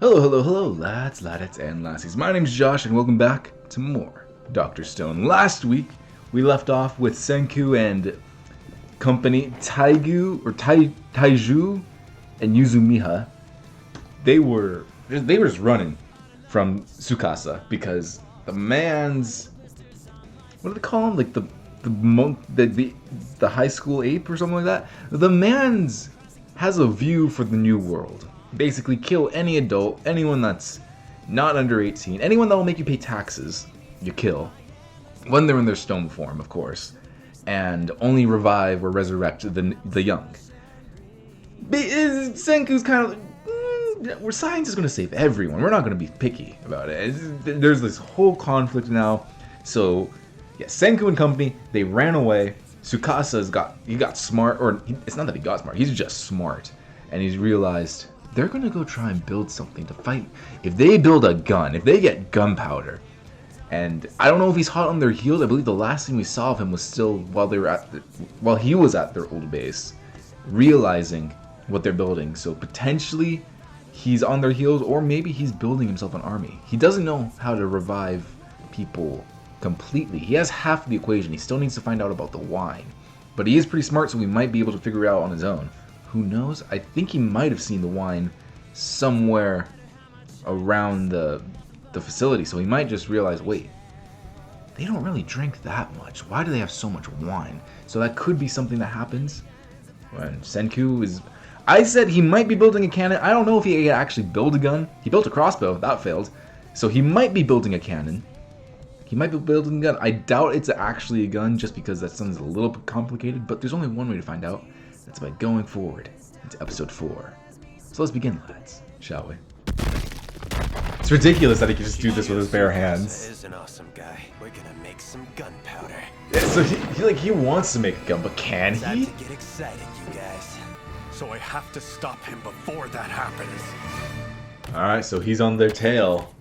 Hello, hello, hello, lads, ladettes, and lassies. My name's Josh, and welcome back to more Dr. Stone. Last week, we left off with Senku and company Taiju and Yuzumiha. They were just running from Tsukasa because the man's, what do they call him? Like the high school ape or something like that. The man's has a view for the new world. Basically, kill any adult, anyone that's not under 18, anyone that will make you pay taxes, you kill. When they're in their stone form, of course. And only revive or resurrect the young. Senku's kind of like, science is going to save everyone. We're not going to be picky about it. There's this whole conflict now. So, yeah, Senku and company, they ran away. Tsukasa's got smart, or it's not that he got smart, he's just smart. And he's realized they're going to go try and build something to fight. If they build a gun, if they get gunpowder, and I don't know if he's hot on their heels. I believe the last thing we saw of him was still while he was at their old base, realizing what they're building. So potentially he's on their heels, or maybe he's building himself an army. He doesn't know how to revive people completely. He has half the equation. He still needs to find out about the wine. But he is pretty smart, so we might be able to figure it out on his own. Who knows? I think he might have seen the wine somewhere around the facility, so he might just realize, wait, they don't really drink that much. Why do they have so much wine? So that could be something that happens when Senku is... I said he might be building a cannon. I don't know if he can actually build a gun. He built a crossbow. That failed. So he might be building a cannon. He might be building a gun. I doubt it's actually a gun just because that sounds a little bit complicated, but there's only one way to find out. That's by going forward into episode 4. So let's begin, lads, shall we? It's ridiculous that he can just do this with his bare hands. Is an awesome guy. We're gonna make some gunpowder. Yeah, so he wants to make a gun, but can he? Time to get excited, you guys. So I have to stop him before that happens. Alright, so he's on their tail.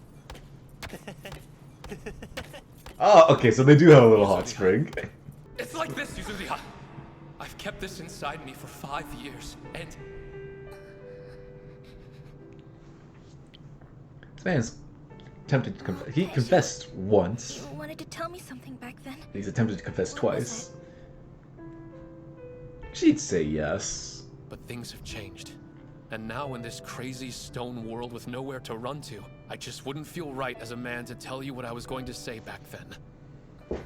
Oh, okay, so they do have a little hot spring. It's like this, Yuzumiha. I've kept this inside me for 5 years, and... This man's tempted to confess. He confessed once. You wanted to tell me something back then. He's attempted to confess twice. She'd say yes. But things have changed. And now in this crazy stone world with nowhere to run to, I just wouldn't feel right as a man to tell you what I was going to say back then.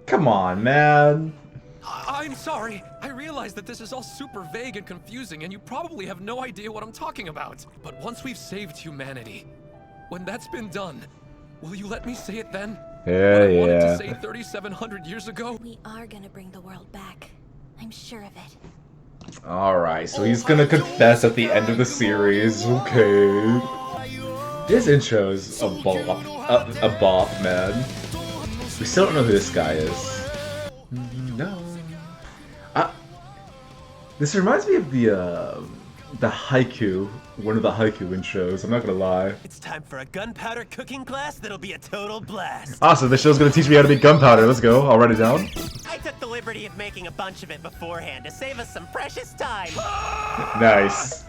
Come on, man. I'm sorry. I realize that this is all super vague and confusing, and you probably have no idea what I'm talking about. But once we've saved humanity, when that's been done, will you let me say it then? Yeah, what I wanted yeah. to say 3,700 years ago? We are gonna bring the world back. I'm sure of it. Alright, so he's gonna confess at the end of the series. Okay. This intro's a bop, man. We still don't know who this guy is. No. This reminds me of the haiku, one of the haiku intros. I'm not gonna lie. It's time for a gunpowder cooking class that'll be a total blast. Awesome, this show's gonna teach me how to make gunpowder. Let's go. I'll write it down. I took the liberty of making a bunch of it beforehand to save us some precious time. Nice.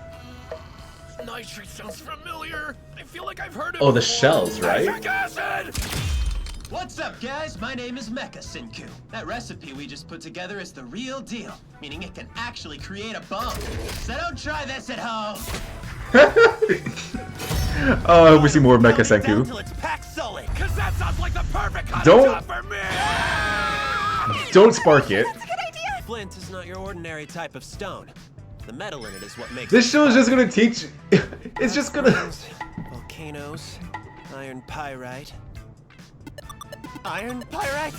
Nitrate sounds familiar. I feel like I've heard it. Oh, the before. shells, right? Nitric acid! What's up, guys? My name is Mecha Senku. That recipe we just put together is the real deal, meaning it can actually create a bomb. So don't try this at home. Oh, I hope we see more of Mecha Down Senku. till it's packed solid. Cause that sounds like the perfect kind Don't- of job for me! Don't spark it. Flint is not your ordinary type of stone. The metal in it is what makes This it show is just gonna teach. It's just gonna. volcanoes, iron pyrite. Iron pyrite?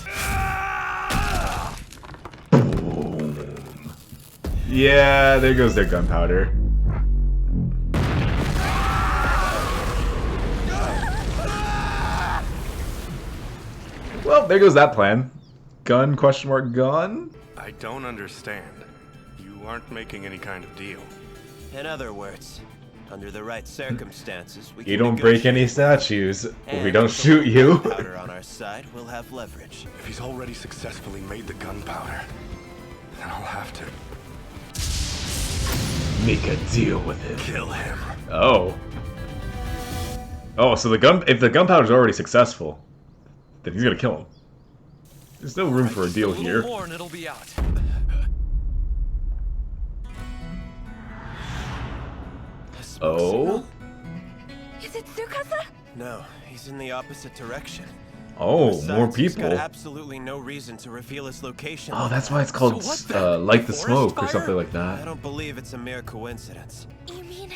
Yeah, there goes their gunpowder. Well, there goes that plan. Gun, question mark, gun? I don't understand. You aren't making any kind of deal. In other words, under the right circumstances, we You can don't break any negotiate. statues, And we don't with the shoot you. Gunpowder on our side, we'll have leverage. If he's already successfully made the gunpowder, then I'll have to Make a deal with him. kill him. Oh. Oh, so if the gunpowder's already successful, then he's gonna kill him. There's no room for a deal little here. more and it'll be out. Oh. Is it Tsukasa? No, he's in the opposite direction. Oh, Besides, more he's got people. absolutely no reason to reveal his location. Oh, like that's that. why it's called So what then? Light the Forest Smoke or fire? something like I that. don't believe it's a mere coincidence. You mean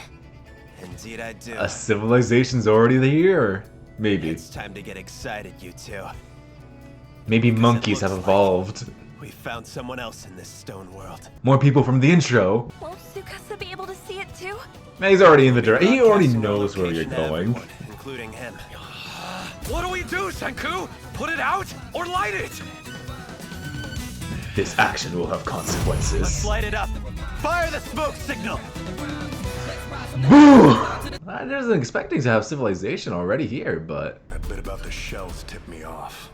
Indeed I do. A civilization's already here. Maybe. It's time to get excited, you two. Maybe Because it monkeys have looks like- evolved. We found someone else in this stone world. More people from the intro. won't Tsukasa be able to see it too? Man, he's already in the direction. He already Broadcasting our knows where you're location to going. everyone, including him. What do we do, Senku? Put it out or light it? This action will have Let's consequences. light it up. Fire the smoke signal. Boo! I wasn't expecting to have civilization already here, but That bit about the shells tipped me off.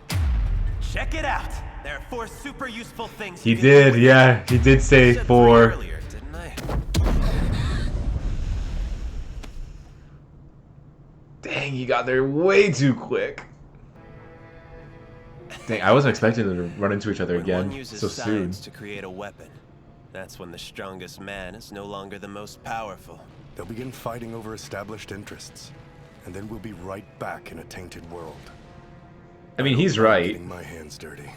Check it out. There are 4 super useful things. he you can do did. with Yeah, he did say I said 3 4. earlier, didn't I? Dang, he got there way too quick. Dang, I wasn't expecting them to run into each other When one again uses so soon. science to create a weapon, that's when the strongest man is no longer the most powerful. They'll begin fighting over established interests, and then we'll be right back in a tainted world. I mean, he's I'm right. Getting my hands dirty.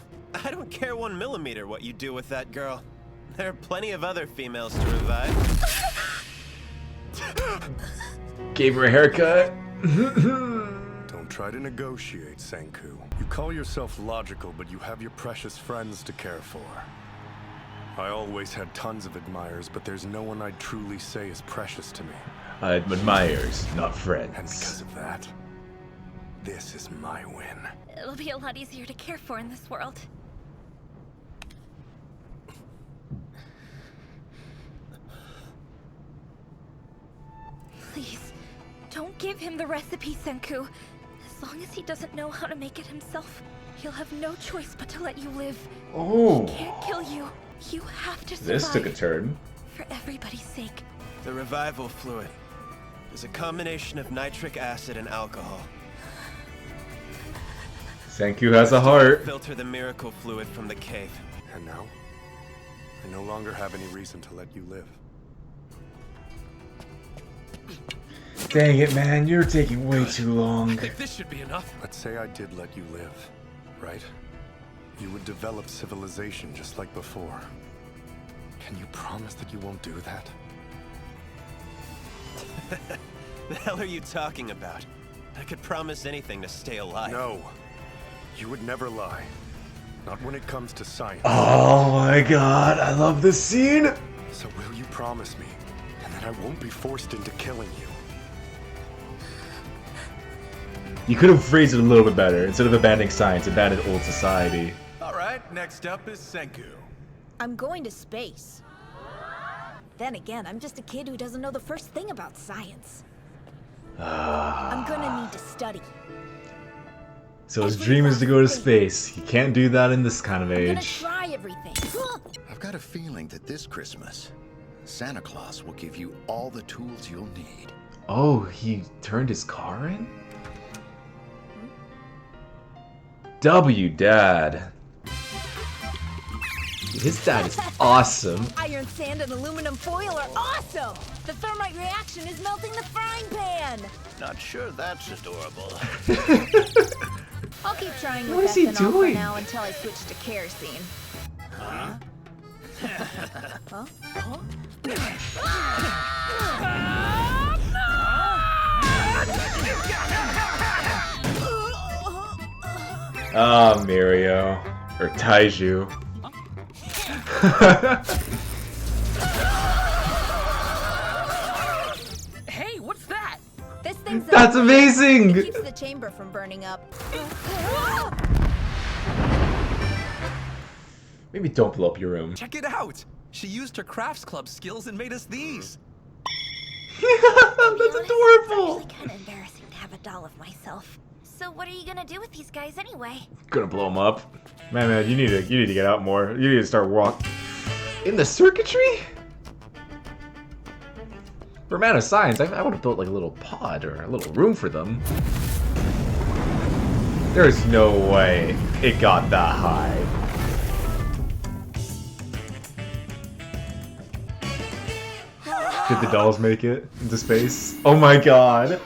I don't care 1 millimeter what you do with that girl. There are plenty of other females to revive. Gave her a haircut. Don't try to negotiate, Senku. You call yourself logical, but you have your precious friends to care for. I always had tons of admirers, but there's no one I'd truly say is precious to me. Admirers, not And friends. because of that, this is my win. It'll be a lot easier to care for in this world. Please, don't give him the recipe, Senku. As long as he doesn't know how to make it himself, he'll have no choice but to let you live. Oh, Can't kill you. You have to survive. this took a turn. For everybody's sake. The revival fluid is a combination of nitric acid and alcohol. Senku has a heart. Filter the miracle fluid from the cave. And now, I no longer have any reason to let you live. Dang it, man, you're taking way too I long. think this should be enough. Let's say I did let you live, right? You would develop civilization just like before. Can you promise that you won't do that? The hell are you talking about? I could promise anything to stay alive. No. You would never lie. Not when it comes to science. Oh my god, I love this scene. So will you promise me? And that I won't be forced into killing you? You could have phrased it a little bit better. Instead of abandoning science, abandon old society. Alright, next up is Senku. I'm going to space. Then again, I'm just a kid who doesn't know the first thing about science. I'm gonna need to study. So his dream is to go to space. He can't do that in this kind of I'm gonna age. try everything. I've got a feeling that this Christmas, Santa Claus will give you all the tools you'll need. Oh, he turned his car in? W Dad. His dad is awesome. Iron sand and aluminum foil are awesome! The thermite reaction is melting the frying pan! Not sure that's adorable. I'll keep trying What with is he ethanol for doing? now until I switch to kerosene. Ah, Mirio. Or Taiju. Hey, what's that? This thing's That's It amazing! keeps the chamber from burning up. Maybe don't blow up your room. Check it out. She used her crafts club skills and made us these. That's adorable! It's kind of embarrassing to have a doll of myself. So what are you gonna do with these guys anyway? Gonna blow him up. Man, you need to get out more. You need to start walk in the circuitry. For a man of science, I would have built like a little pod or a little room for them. There's no way it got that high. Did the dolls make it into space? Oh my god.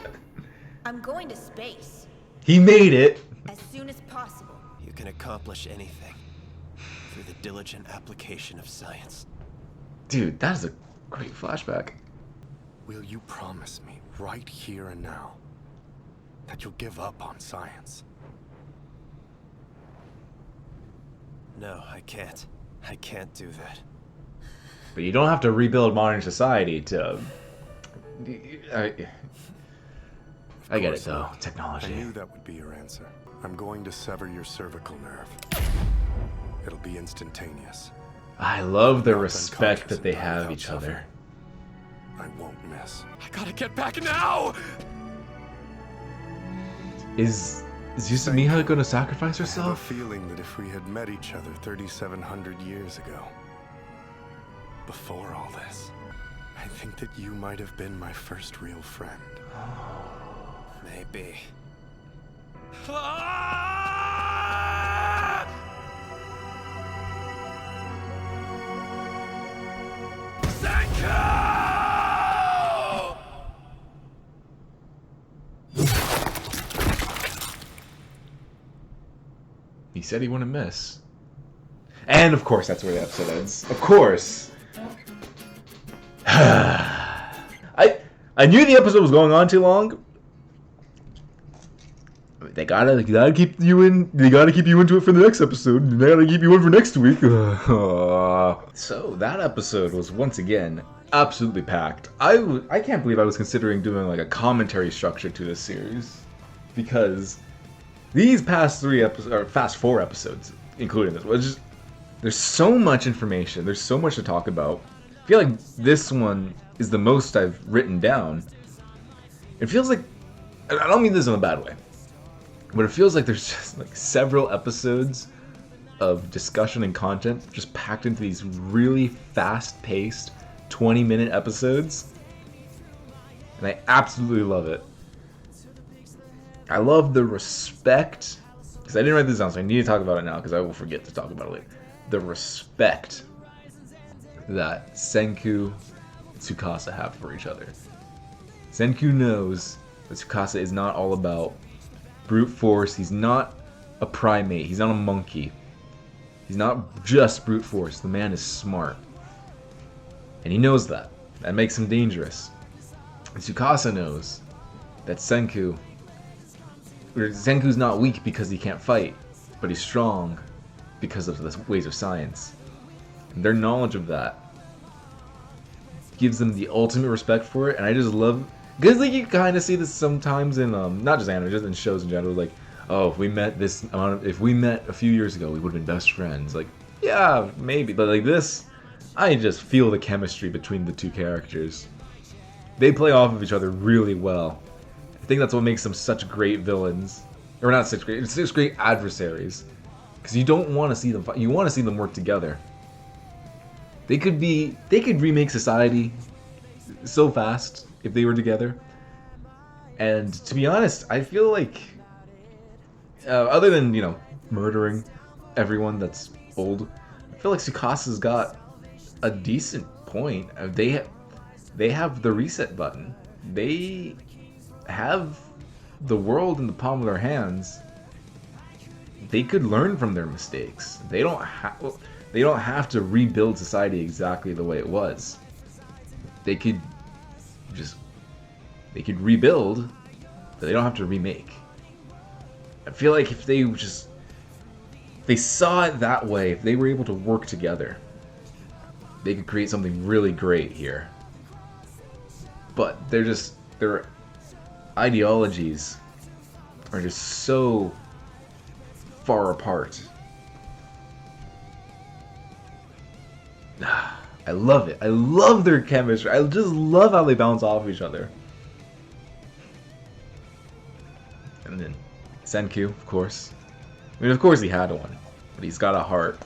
I'm going to space. He made it. As soon as possible. You can accomplish anything through the diligent application of science. Dude, that is a great flashback. Will you promise me, right here and now, that you'll give up on science? No, I can't. I can't do that. But you don't have to rebuild modern society to... I get it, though. Technology. I knew that would be your answer. I'm going to sever your cervical nerve. It'll be instantaneous. I love the respect that they have each other. I won't miss. I gotta get back now! Is Yusamiya gonna sacrifice I have a herself? feeling that if we had met each other 3,700 years ago, before all this, I think that you might have been my first real friend. Maybe. Ah! Senku! He said he wouldn't miss. And of course, that's where the episode ends. Of course. I knew the episode was going on too long. They gotta keep you in. They gotta keep you into it for the next episode. They gotta keep you in for next week. So that episode was once again absolutely packed. I can't believe I was considering doing like a commentary structure to this series, because these past 4 episodes, including this, was just, there's so much information. There's so much to talk about. I feel like this one is the most I've written down. It feels like, I don't mean this in a bad way, but it feels like there's just like several episodes of discussion and content just packed into these really fast-paced 20-minute episodes. And I absolutely love it. I love the respect, because I didn't write this down, so I need to talk about it now, because I will forget to talk about it later. The respect that Senku and Tsukasa have for each other. Senku knows that Tsukasa is not all about brute force. He's not a primate. He's not a monkey. He's not just brute force. The man is smart. And he knows that. That makes him dangerous. And Tsukasa knows that Senku's not weak because he can't fight, but he's strong because of the ways of science. And their knowledge of that gives them the ultimate respect for it, and I just love, because like you kind of see this sometimes in not just anime, just in shows in general. Like, oh, if we met a few years ago, we would have been best friends. Like, yeah, maybe, but like this, I just feel the chemistry between the two characters. They play off of each other really well. I think that's what makes them such great villains, or not such great, such great adversaries. Because you don't want to see them fight. You want to see them work together. They could remake society so fast if they were together. And to be honest, I feel like, other than, you know, murdering everyone that's old, I feel like Tsukasa's got a decent point. They have the reset button. They have the world in the palm of their hands. They could learn from their mistakes. They don't have to rebuild society exactly the way it was. They could rebuild, but they don't have to remake. I feel like if they saw it that way, if they were able to work together, they could create something really great here. But their ideologies are just so far apart. I love it. I love their chemistry. I just love how they bounce off each other. And then Senku, of course. I mean, of course he had one, but he's got a heart.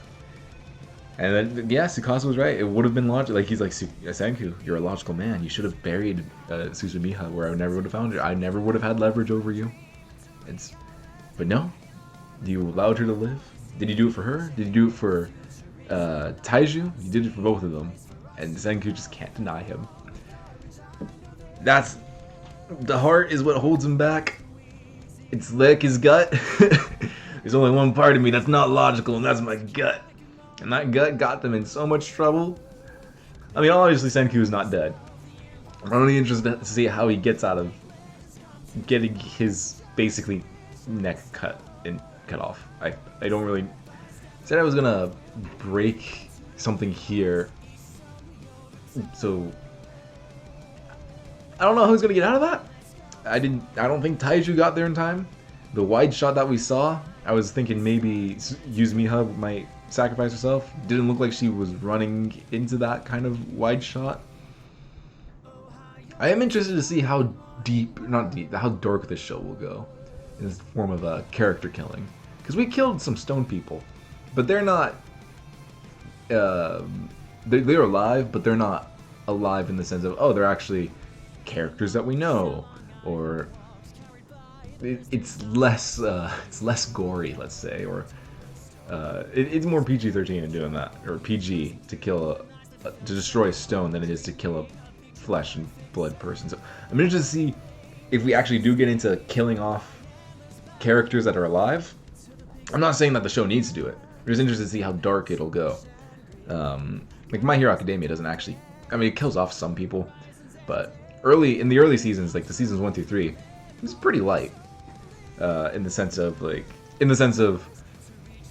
And then, yeah, Tsukasa was right. It would have been logical. Like, he's like, Senku, you're a logical man. You should have buried Suzumiha where I never would have found her. I never would have had leverage over you. But no. You allowed her to live. Did you do it for her? Did you do it for Taiju? You did it for both of them. And Senku just can't deny him. The heart is what holds him back. It's like his gut. There's only one part of me that's not logical, and that's my gut. And that gut got them in so much trouble. I mean, obviously Senku is not dead. I'm only interested to see how he gets out of getting his, basically, neck cut off. I don't really... Said I was gonna break something here. So... I don't know who's gonna get out of that. I don't think Taiju got there in time. The wide shot that we saw, I was thinking maybe Yuzumiha might sacrifice herself. Didn't look like she was running into that kind of wide shot. I am interested to see how how dark this show will go in this form of character killing. Because we killed some stone people, but they're not. They're alive, but they're not alive in the sense of, oh, they're actually characters that we know, or it's less gory, let's say, or it's more PG-13 in doing that, or PG to kill to destroy a stone than it is to kill a flesh and blood person. So I'm interested to see if we actually do get into killing off characters that are alive. I'm not saying that the show needs to do it. I'm just interested to see how dark it'll go. Like My Hero Academia doesn't actually, I mean, it kills off some people, but in the early seasons, like the seasons 1 through 3, it's pretty light in the sense of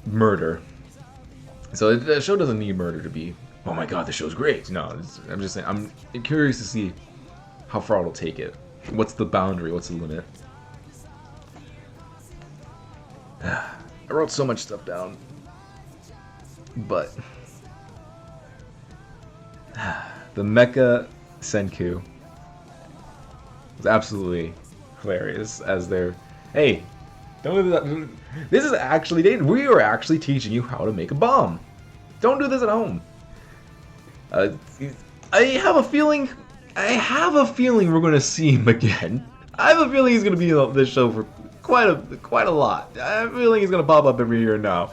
murder. So the show doesn't need murder to be, oh my god, the show's great. No, I'm just saying, I'm curious to see how far it'll take it. What's the boundary? What's the limit? I wrote so much stuff down, but the Mecha Senku was absolutely hilarious as they're, hey, don't do that. This is actually, we are actually teaching you how to make a bomb. Don't do this at home. I have a feeling we're going to see him again. I have a feeling he's going to be on this show for quite a lot. I have a feeling he's going to pop up every year now.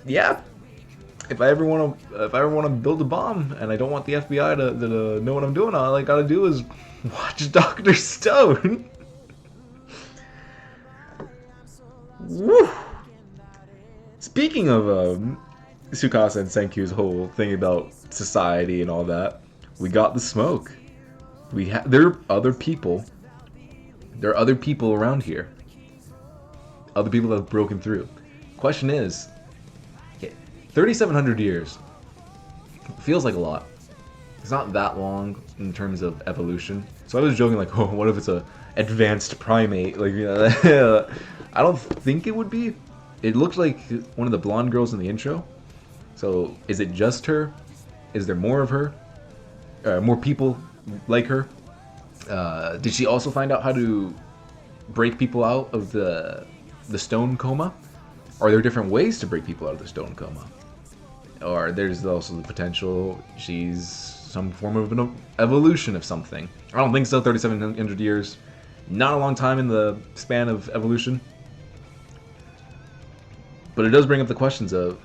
Yeah. If I ever want to build a bomb and I don't want the FBI to know what I'm doing, all I gotta do is watch Dr. Stone. Woo! Speaking of Tsukasa and Senku's whole thing about society and all that, we got the smoke. There are other people. There are other people around here. Other people that have broken through. Question is, 3,700 years feels like a lot. It's not that long in terms of evolution. So I was joking like, oh, what if it's a advanced primate? Like, you know, I don't think it would be. It looked like one of the blonde girls in the intro. So is it just her? Is there more of her? More people like her? Did she also find out how to break people out of the stone coma? Are there different ways to break people out of the stone coma? Or there's also the potential she's some form of an evolution of something. I don't think so, 3,700 years. Not a long time in the span of evolution. But it does bring up the questions of,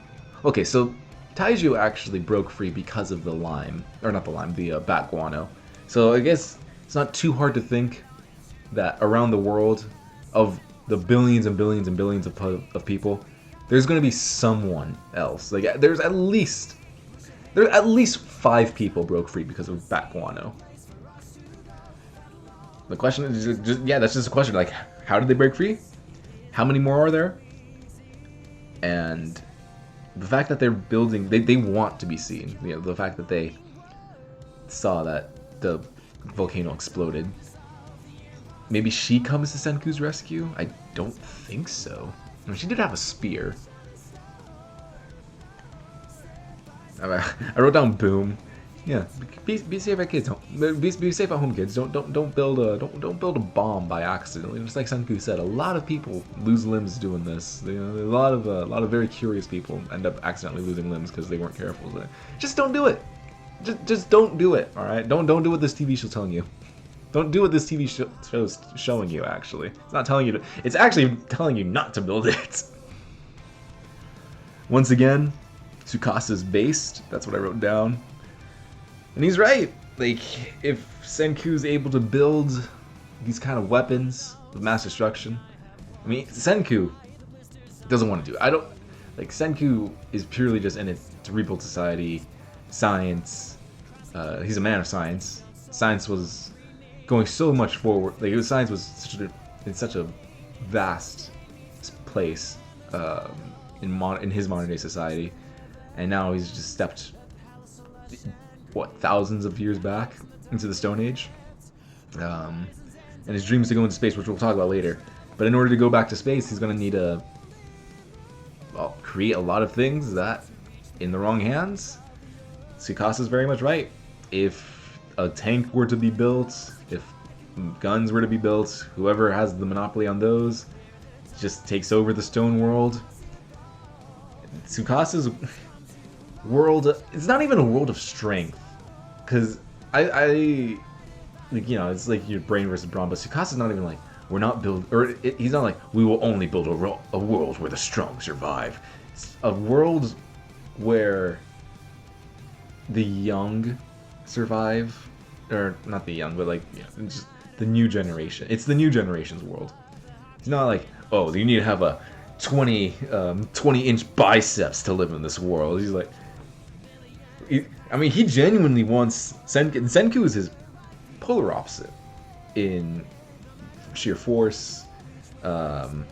okay, so Taiju actually broke free because of the lime. Or not the lime, the bat guano. So I guess it's not too hard to think that around the world, of the billions and billions and billions of people, there's going to be someone else. Like there's at least 5 people broke free because of bat guano. The question is just, yeah, that's just a question. Like, how did they break free? How many more are there? And the fact that they're building, they want to be seen. You know, the fact that they saw that the volcano exploded. Maybe she comes to Senku's rescue? I don't think so. I mean, she did have a spear. I wrote down boom. Yeah, be safe at kids home. Be safe at home, kids. Don't build a bomb by accident. Just like Senku said, a lot of people lose limbs doing this. You know, a lot of very curious people end up accidentally losing limbs because they weren't careful. Just don't do it. Just don't do it. All right, don't do what this TV show's telling you. Don't do what this TV show's showing you. Actually, it's not telling you to. It's actually telling you not to build it. Once again, Tsukasa's based. That's what I wrote down. And he's right. Like, if Senku's able to build these kind of weapons of mass destruction, I mean, Senku doesn't want to do it. I don't like Senku is purely just in it to rebuild society, science. He's a man of science. Science was going so much forward. Like, science was in such a vast place in his modern day society, and now he's just stepped thousands of years back into the Stone Age, and his dream is to go into space, which we'll talk about later. But in order to go back to space, he's going to need to create a lot of things that, in the wrong hands, Tsukasa's very much right. If a tank were to be built, if guns were to be built, whoever has the monopoly on those just takes over the stone world. Tsukasa's world, it's not even a world of strength, because I like, you know, it's like your brain versus brawn, but Tsukasa's not even like, we're not he's not like, we will only build a world where the strong survive. It's a world where the young survive, or not the young, but like, yeah, just the new generation. It's the new generation's world. It's not like, oh, you need to have a 20-inch biceps to live in this world. He's like, he genuinely wants Senku. Senku is his polar opposite in sheer force, and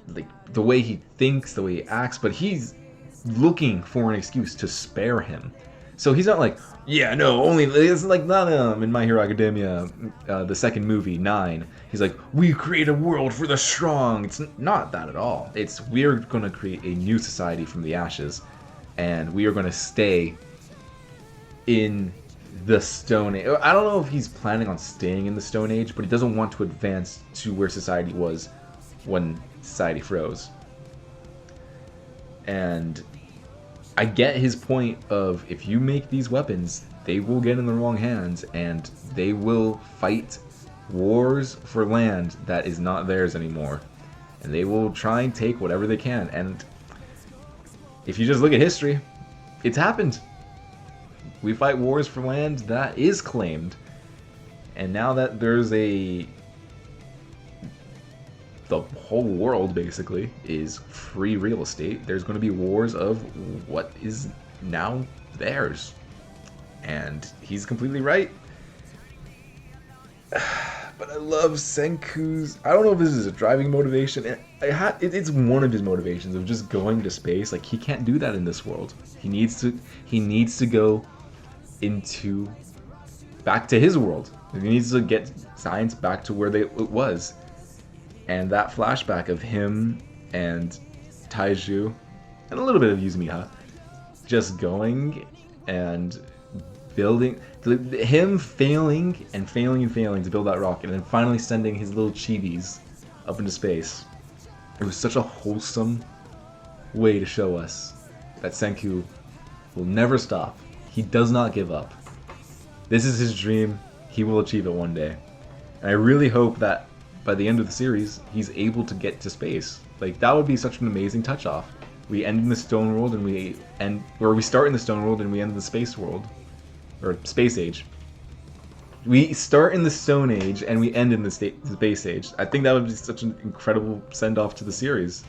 like the way he thinks, the way he acts. But he's looking for an excuse to spare him. So he's not like, yeah, no, only it's like not in My Hero Academia, the second movie 9. He's like, we create a world for the strong. It's not that at all. It's, we're gonna create a new society from the ashes, and we are gonna stay in the Stone Age. I don't know if he's planning on staying in the Stone Age, but he doesn't want to advance to where society was when society froze. And I get his point of, if you make these weapons, they will get in the wrong hands, and they will fight wars for land that is not theirs anymore. And they will try and take whatever they can. And if you just look at history, it's happened. We fight wars for land that is claimed. And now that there's the whole world basically is free real estate, there's going to be wars of what is now theirs. And he's completely right. But I love Senku's, I don't know if this is a driving motivation. It's one of his motivations of just going to space. Like, he can't do that in this world. He needs to go back to his world. He needs to get science back to where it was. And that flashback of him and Taiju, and a little bit of Yuzumiha, just going and building, him failing to build that rocket, and then finally sending his little chibis up into space. It was such a wholesome way to show us that Senku will never stop. He does not give up. This is his dream. He will achieve it one day. And I really hope that by the end of the series, he's able to get to space. Like, that would be such an amazing touch-off. We end in the Stone World, and we start in the Stone World, and we end in the Space World. Or Space Age. We start in the Stone Age, and we end in the Space Age. I think that would be such an incredible send-off to the series.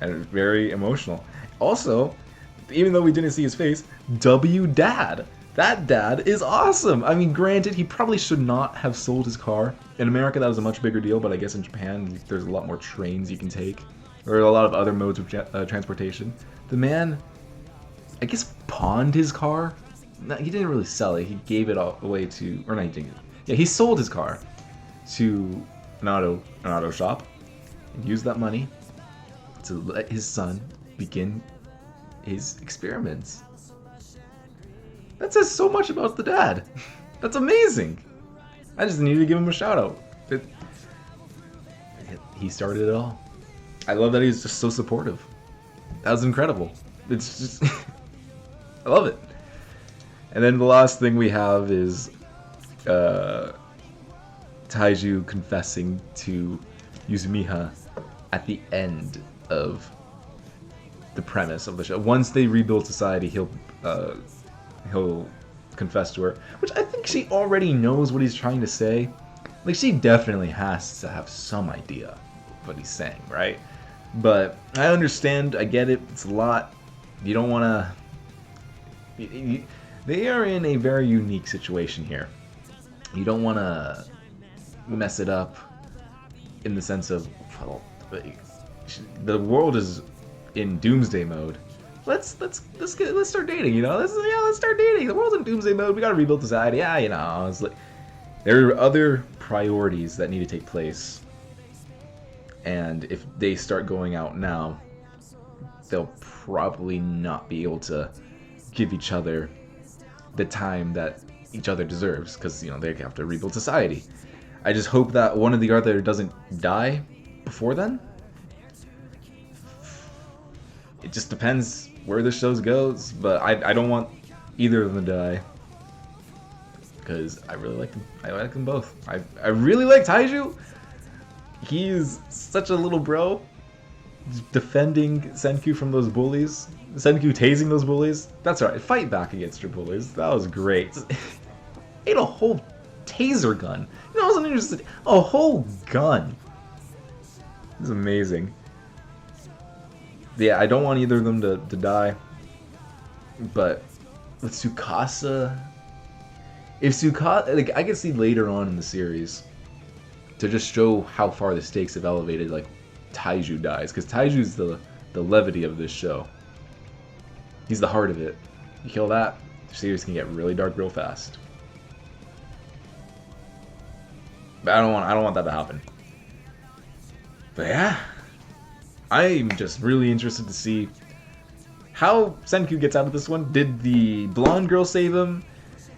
And very emotional. Also, even though we didn't see his face, Dad. That dad is awesome. I mean, granted, he probably should not have sold his car. In America, that was a much bigger deal, but I guess in Japan, there's a lot more trains you can take, or a lot of other modes of transportation. The man, I guess, pawned his car. No, he didn't really sell it. He gave it away to, or not, he didn't. Yeah, he sold his car to an auto shop, and used that money to let his son begin his experiments. That says so much about the dad. That's amazing. I just needed to give him a shout out. He started it all. I love that he's just so supportive. That was incredible. It's just I love it. And then the last thing we have is Taiju confessing to Yuzumiha at the end of the premise of the show. Once they rebuild society, he'll confess to her, which I think she already knows what he's trying to say. Like, she definitely has to have some idea of what he's saying, right? But I understand, I get it, it's a lot. You don't want to... They are in a very unique situation here. You don't want to mess it up in the sense of, well, the world is in doomsday mode. Let's start dating, you know? Let's start dating. The world's in doomsday mode. We gotta rebuild society. Yeah, you know. It's like, there are other priorities that need to take place, and if they start going out now, they'll probably not be able to give each other the time that each other deserves, because, you know, they have to rebuild society. I just hope that one or the other doesn't die before then. It just depends where the show goes, but I don't want either of them to die, because I really like them. I like them both. I really like Taiju. He's such a little bro, defending Senku from those bullies. Senku tasing those bullies. That's right. Fight back against your bullies. That was great. Ate a whole taser gun. You know, I wasn't interested. A whole gun. It was amazing. Yeah, I don't want either of them to die. But with Tsukasa, if Tsukasa, like, I can see later on in the series, to just show how far the stakes have elevated, like, Taiju dies, because Taiju's the levity of this show. He's the heart of it. You kill that, the series can get really dark real fast. But I don't want that to happen. But yeah, I'm just really interested to see how Senku gets out of this one. Did the blonde girl save him?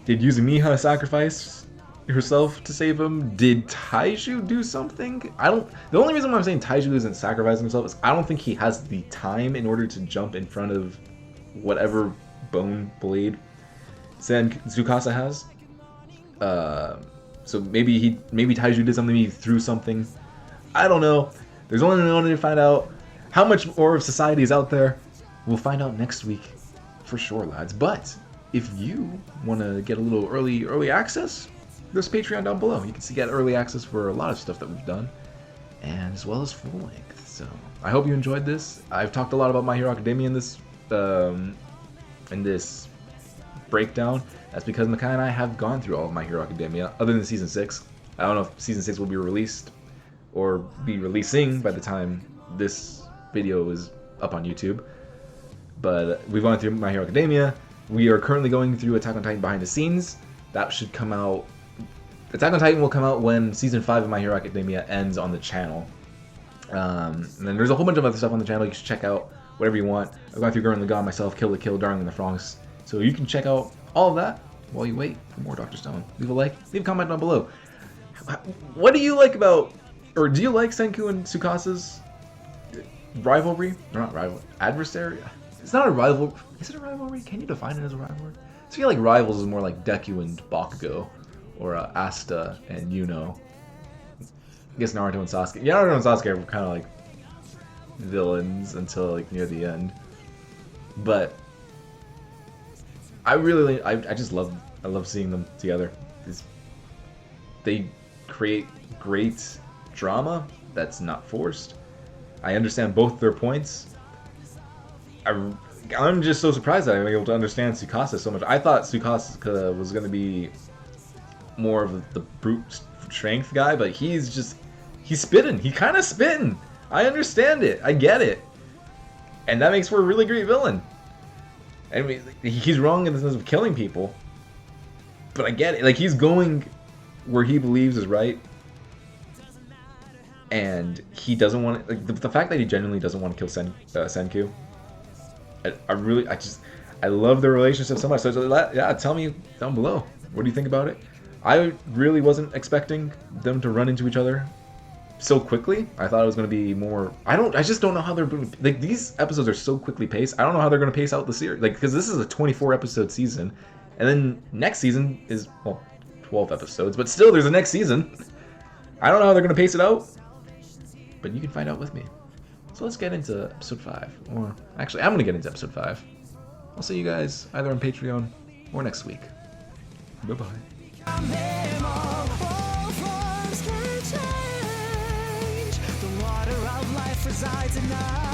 Did Yuzumiha sacrifice herself to save him? Did Taiju do something? The only reason why I'm saying Taiju isn't sacrificing himself is I don't think he has the time in order to jump in front of whatever bone blade Tsukasa has. So maybe Taiju did something, he threw something. I don't know. There's only one way to find out. How much more of society is out there? We'll find out next week for sure, lads. But if you want to get a little early access, there's Patreon down below. You can get early access for a lot of stuff that we've done, and as well as full length. So I hope you enjoyed this. I've talked a lot about My Hero Academia in this breakdown. That's because Makai and I have gone through all of My Hero Academia, other than Season 6. I don't know if Season 6 will be released or be releasing by the time this video is up on YouTube. But we've gone through My Hero Academia. We are currently going through Attack on Titan behind the scenes. That should come out... Attack on Titan will come out when Season 5 of My Hero Academia ends on the channel. And then there's a whole bunch of other stuff on the channel. You should check out whatever you want. I've gone through Gurren Lagann myself, Kill la Kill, Darling in the Franxx. So you can check out all of that while you wait for more Dr. Stone. Leave a like, leave a comment down below. What do you like about... Or do you like Senku and Tsukasa's rivalry? Or not rivalry. Adversary? It's not a rivalry. Is it a rivalry? Can you define it as a rivalry? I feel like rivals is more like Deku and Bakugo, or Asta and Yuno. I guess Naruto and Sasuke. Yeah, Naruto and Sasuke are kind of like villains until like near the end. But I love seeing them together. They create great drama that's not forced. I understand both their points. I'm just so surprised that I'm able to understand Tsukasa so much. I thought Tsukasa was going to be more of the brute strength guy, but he's spitting. He kind of spitting. I understand it. I get it. And that makes for a really great villain. I mean, he's wrong in the sense of killing people, but I get it. Like, he's going where he believes is right, and he doesn't want to, like, the fact that he genuinely doesn't want to kill Senku I love their relationship so much. So yeah, tell me down below. What do you think about it? I really wasn't expecting them to run into each other so quickly. I thought it was going to be more. I just don't know how they're going. Like, these episodes are so quickly paced. I don't know how they're going to pace out the series. Like, because this is a 24 episode season, and then next season is 12 episodes, but still there's a next season. I don't know how they're going to pace it out, but you can find out with me. So let's get into episode 5, or actually, I'm going to get into episode 5. I'll see you guys either on Patreon or next week. Bye bye. Resides in us.